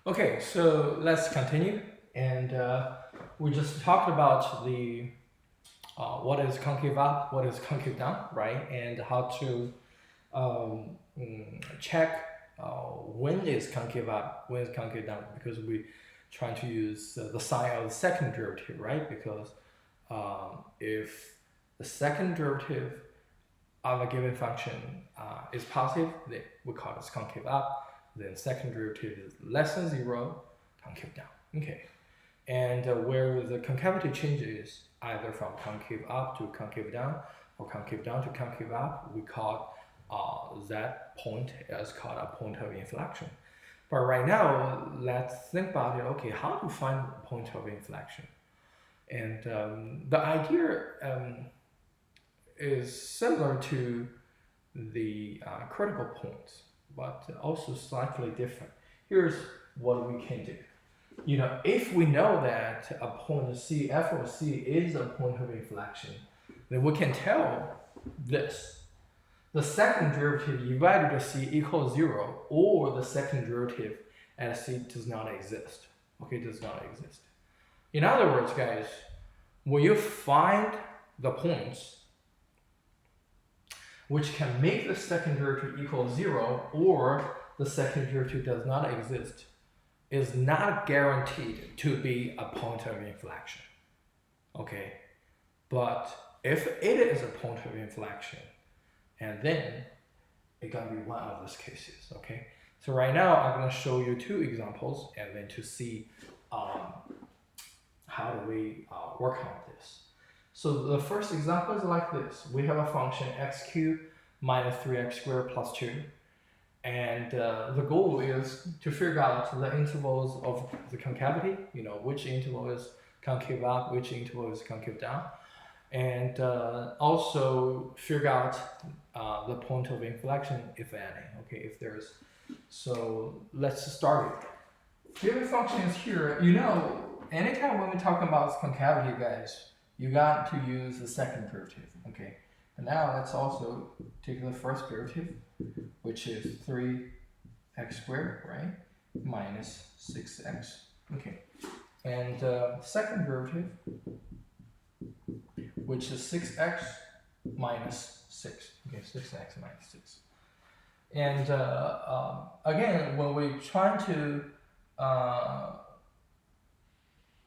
Okay, so let's continue. And we just talked about the what is concave up, what is concave down, right? And how to check when is concave up, when is concave down, because we trying to use the sign of the second derivative, right? Because if the second derivative of a given function is positive, then we call it concave up. Then second derivative is less than zero, concave down. Okay, and where the concavity changes either from concave up to concave down or concave down to concave up, we call that point as called a point of inflection. But right now, let's think about it. Okay, how to find a point of inflection? And the idea is similar to the critical points, but also slightly different. Here's what we can do. If we know that a point C, f of C is a point of inflection, then we can tell this. The second derivative divided by C equals 0, or the second derivative at C does not exist. Okay, does not exist. In other words, guys, when you find the points which can make the second derivative equal 0, or the second derivative does not exist, is not guaranteed to be a point of inflection. Okay, but if it is a point of inflection, and then it's gonna be one of those cases. Okay, so right now I'm gonna show you two examples, and then to see how do we work on this. So the first example is like this. We have a function x cubed minus 3x squared plus 2. And the goal is to figure out the intervals of the concavity, which interval is concave up, which interval is concave down. And also figure out the point of inflection, if any, okay, if there's. So let's start it. Given function is here, anytime when we talk about concavity, guys, you got to use the second derivative, okay? And now let's also take the first derivative, which is 3x squared, right? Minus 6x, okay. And second derivative, which is 6x minus 6, okay, 6x minus 6. And again, when we try to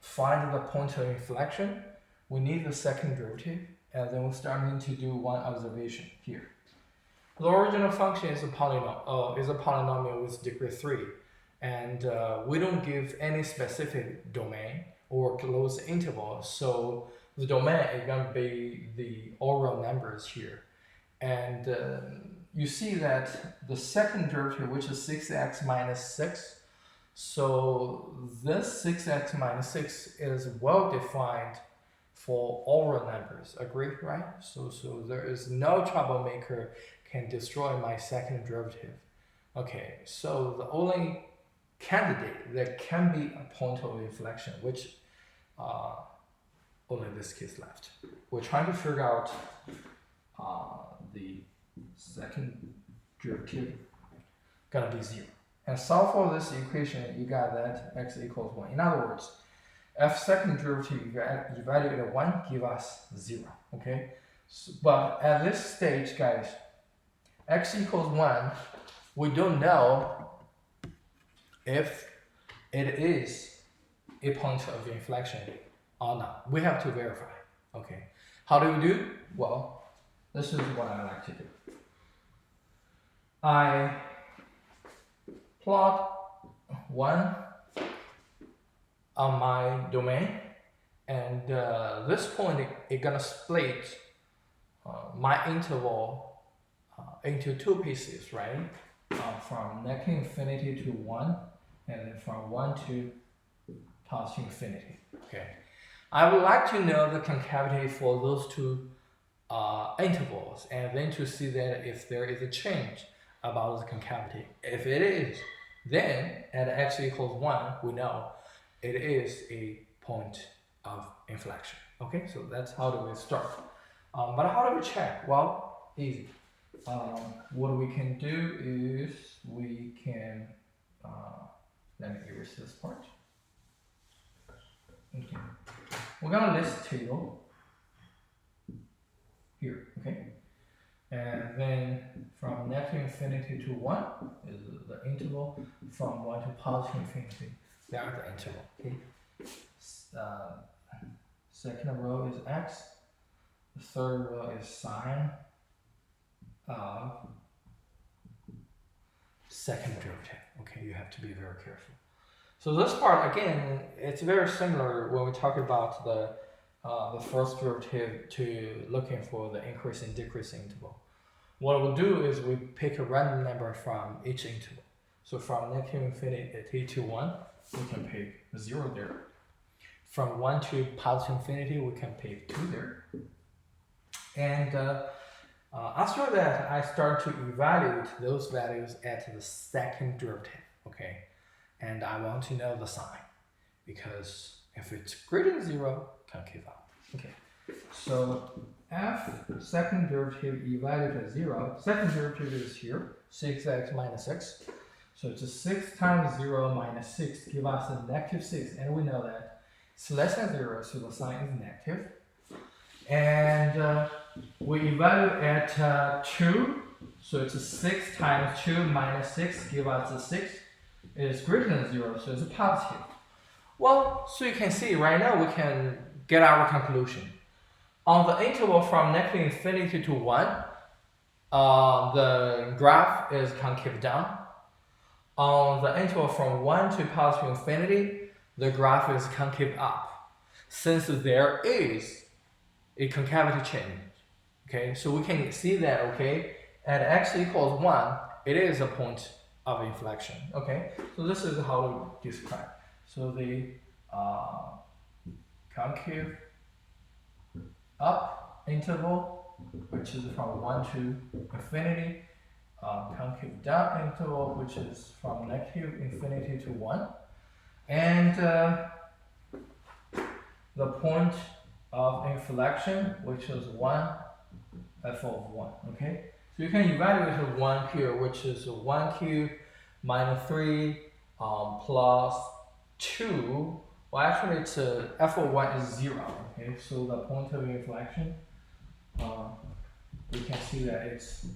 find the point of inflection, we need the second derivative, and then we're starting to do one observation here. The original function is a polynomial with degree 3, and we don't give any specific domain or closed interval, so the domain is going to be the oral numbers here. And you see that the second derivative, which is 6x minus 6, so this 6x minus 6 is well defined for oral numbers. Agree, right? So there is no troublemaker can destroy my second derivative. Okay, so the only candidate that can be a point of inflection, which only this case left. We're trying to figure out the second derivative gonna be 0. And solve for this equation, you got that x equals 1. In other words, f second derivative divided by 1 give us 0, okay? So, but at this stage, guys, x equals 1, we don't know if it is a point of inflection or not. We have to verify, okay? How do we do? Well, this is what I like to do. I plot 1 on my domain, and this point is gonna split my interval into two pieces, right? From negative infinity to 1, and then from 1 to positive infinity. Okay. I would like to know the concavity for those two intervals, and then to see that if there is a change about the concavity. If it is, then at x equals 1, we know it is a point of inflection. Okay, so that's how do we start. But how do we check? Well, easy. What we can do is we can Let me erase this part. Okay. We're gonna list table here, okay? And then from negative infinity to 1 is the interval. From 1 to positive infinity, that is the interval, okay? Second row is x. The third row is sine of second derivative. Okay, you have to be very careful. So this part, again, it's very similar when we talk about the first derivative to looking for the increasing decreasing interval. What we'll do is we pick a random number from each interval. So from negative infinity to 1, we can pick 0 there. From 1 to positive infinity, we can pick 2 there. And after that, I start to evaluate those values at the second derivative, okay? And I want to know the sign, because if it's greater than 0, concave out. Okay, so f second derivative evaluated at 0. Second derivative is here, 6x minus 6. So it's a 6 times 0 minus 6 give us a negative 6, and we know that it's less than 0, so the sign is negative. And we evaluate at 2, so it's a 6 times 2 minus 6 give us a 6. It is greater than 0, so it's a positive. Well, so you can see right now we can get our conclusion. On the interval from negative infinity to 1, the graph is concave down. On the interval from 1 to positive infinity, the graph is concave up. Since there is a concavity change, okay, so we can see that, okay, at x equals 1, it is a point of inflection, okay? So this is how to describe. So the concave up interval, which is from 1 to infinity, concave down interval, which is from negative infinity to 1, and the point of inflection, which is 1 f of 1, okay? So you can evaluate 1 here, which is 1 cubed minus 3 plus 2. Well, actually, it's f of 1 is 0, okay? So the point of inflection, we can see that it's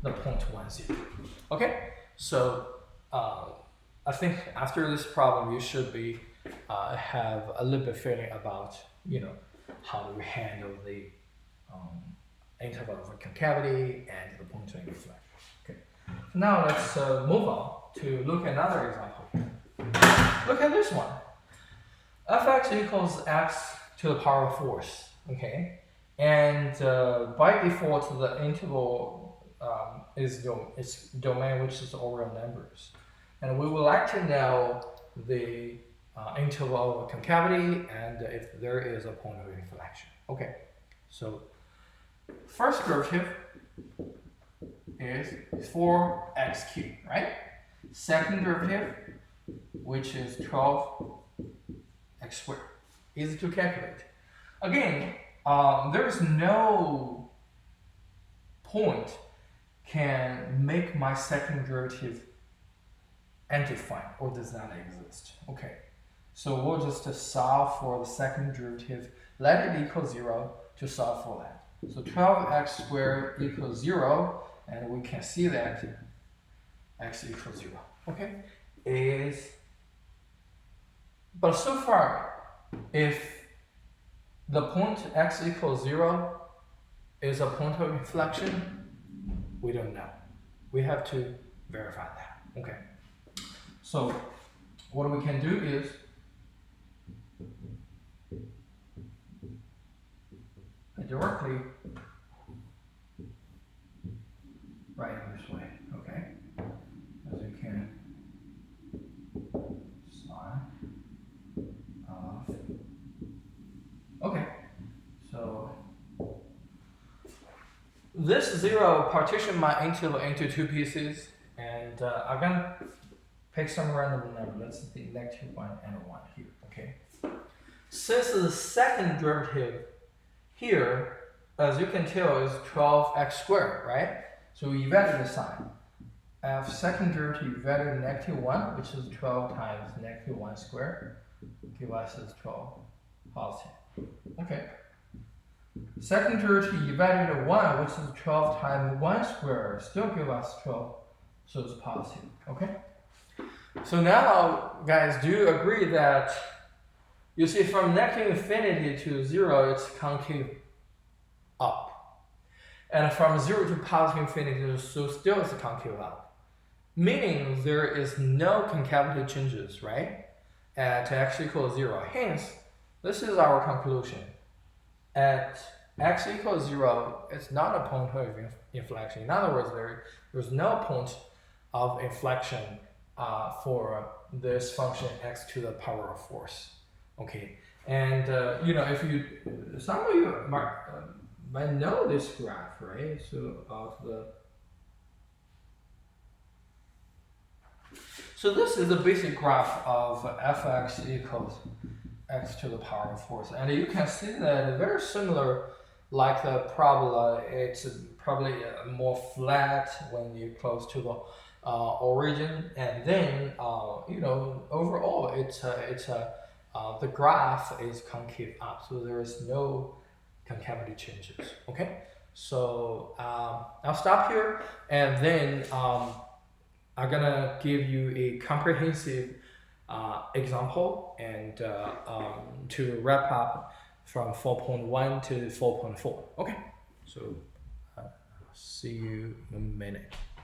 the point 1, 0. Okay, so I think after this problem, you should be have a little bit feeling about, you know, how do we handle the interval of concavity and the point of inflection. Okay, now let's move on to look at another example. Look at this one. Fx equals x to the power of 4, okay? And by default, the interval is its domain, which is all real numbers. And we would like to know the interval of concavity and if there is a point of inflection. Okay, so first derivative is 4x cubed, right? Second derivative, which is 12x squared, easy to calculate. Again, there is no point can make my second derivative undefined or does not exist. Okay, so we'll just solve for the second derivative, let it equal 0 to solve for that. So 12x squared equals 0, and we can see that x equals 0. Okay, but so far, if the point x equals 0 is a point of inflection, we don't know. We have to verify that. Okay, so what we can do is directly write it this way, okay? As you can sine of, okay, so this 0 partition my interval into 2 pieces, and I'm gonna pick some random number. Let's see, negative 1 and 1 here, okay? Since the second derivative here, as you can tell, is 12x squared, right? So we evaluate the sign. F second derivative value -1, which is 12 times -1 squared, give us is 12 positive. Okay. Second derivative evaluated at 1, which is 12 times 1 squared, still give us 12, so it's positive. Okay. So now, guys, do you agree that you see from -infinity to 0, it's concave up, and from 0 to positive infinity, so still it's concave up, meaning there is no concavity changes, right? At x equals 0. Hence, this is our conclusion. At x equals 0, it's not a point of inflection. In other words, there's no point of inflection for this function x to the power of force. Okay, and if you, some of you might know this graph, right? So this is the basic graph of fx equals x to the power of force, and you can see that very similar, like the parabola. It's probably more flat when you're close to the origin, and then overall the graph is concave up, so there is no concavity changes. Okay, so I'll stop here, and then I'm gonna give you a comprehensive example and to wrap up from 4.1 to 4.4. Okay, so see you in a minute.